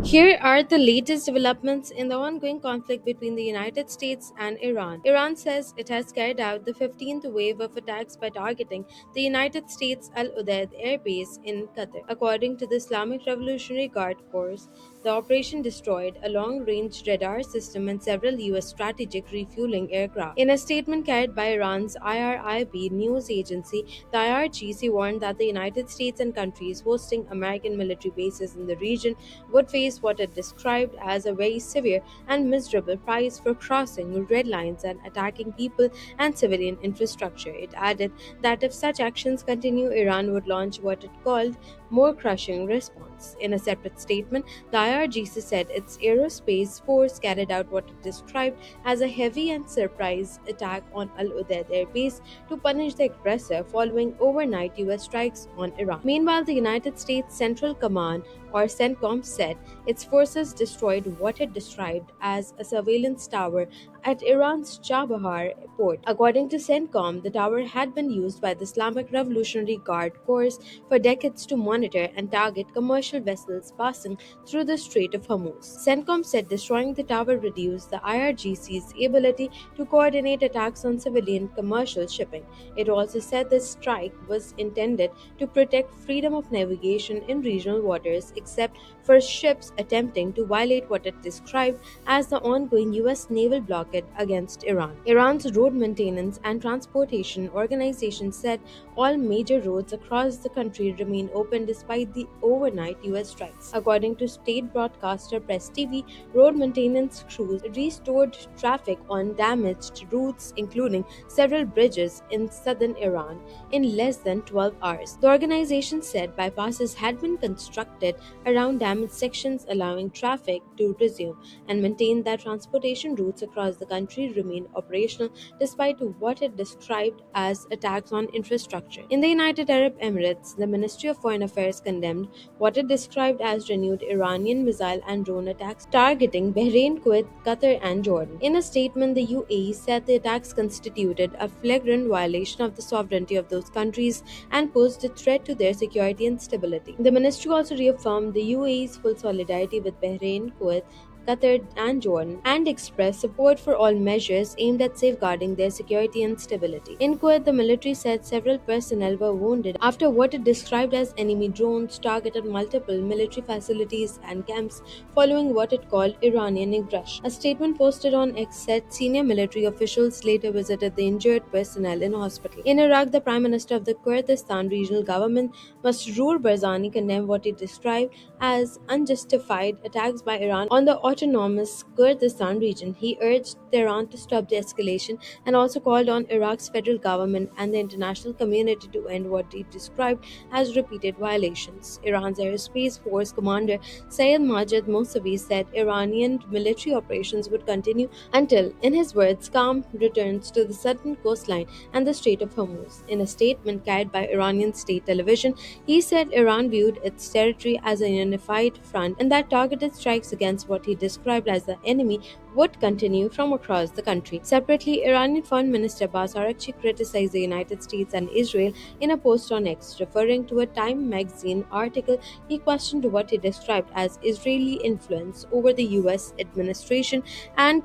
Here are the latest developments in the ongoing conflict between the United States and Iran. Iran says it has carried out the 15th wave of attacks by targeting the United States Al Udeid Air Base in Qatar. According to the Islamic Revolutionary Guard Corps, the operation destroyed a long range radar system and several U.S. strategic refueling aircraft. In a statement carried by Iran's IRIB news agency, the IRGC warned that the United States and countries hosting American military bases in the region would face what it described as a very severe and miserable price for crossing red lines and attacking people and civilian infrastructure. It added that if such actions continue, Iran would launch what it called more crushing response. In a separate statement, the IRGC said its aerospace force carried out what it described as a heavy and surprise attack on Al Udeid Air Base to punish the aggressor following overnight US strikes on Iran. Meanwhile, the United States Central Command or CENTCOM said its forces destroyed what it described as a surveillance tower at Iran's Chabahar port. According to CENTCOM, the tower had been used by the Islamic Revolutionary Guard Corps for decades to monitor and target commercial vessels passing through the Strait of Hormuz. CENTCOM said destroying the tower reduced the IRGC's ability to coordinate attacks on civilian commercial shipping. It also said the strike was intended to protect freedom of navigation in regional waters except for ships attempting to violate what it described as the ongoing US naval blockade against Iran. Iran's Road Maintenance and Transportation Organization said all major roads across the country remain open despite the overnight US strikes. According to state broadcaster Press TV, road maintenance crews restored traffic on damaged routes, including several bridges in southern Iran, in less than 12 hours. The organization said bypasses had been constructed around damaged sections, allowing traffic to resume, and maintained that transportation routes across the country remain operational despite what it described as attacks on infrastructure. In the United Arab Emirates, the Ministry of Foreign Affairs condemned what it described as renewed Iranian missile and drone attacks targeting Bahrain, Kuwait, Qatar, and Jordan. In a statement, the UAE said the attacks constituted a flagrant violation of the sovereignty of those countries and posed a threat to their security and stability. The ministry also reaffirmed the UAE's full solidarity with Bahrain, Kuwait, Qatar, and Jordan, and expressed support for all measures aimed at safeguarding their security and stability. In Kuwait, the military said several personnel were wounded after what it described as enemy drones targeted multiple military facilities and camps following what it called Iranian aggression. A statement posted on X said senior military officials later visited the injured personnel in hospital. In Iraq, the Prime Minister of the Kurdistan Regional Government, Masroor Barzani, condemned what he described as unjustified attacks by Iran on the autonomous Kurdistan region. He urged Tehran to stop the escalation and also called on Iraq's federal government and the international community to end what he described as repeated violations. Iran's Aerospace Force commander Sayed Majid Mousavi said Iranian military operations would continue until, in his words, calm returns to the southern coastline and the Strait of Hormuz. In a statement carried by Iranian state television, he said Iran viewed its territory as a unified front and that targeted strikes against what he described as the enemy would continue from across the country. Separately, Iranian Foreign Minister Abbas Araghchi criticized the United States and Israel in a post on X, referring to a Time magazine article. He questioned what he described as Israeli influence over the US administration and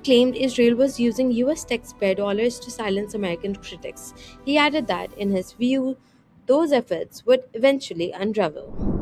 claimed Israel was using US taxpayer dollars to silence American critics. He added that, in his view, those efforts would eventually unravel.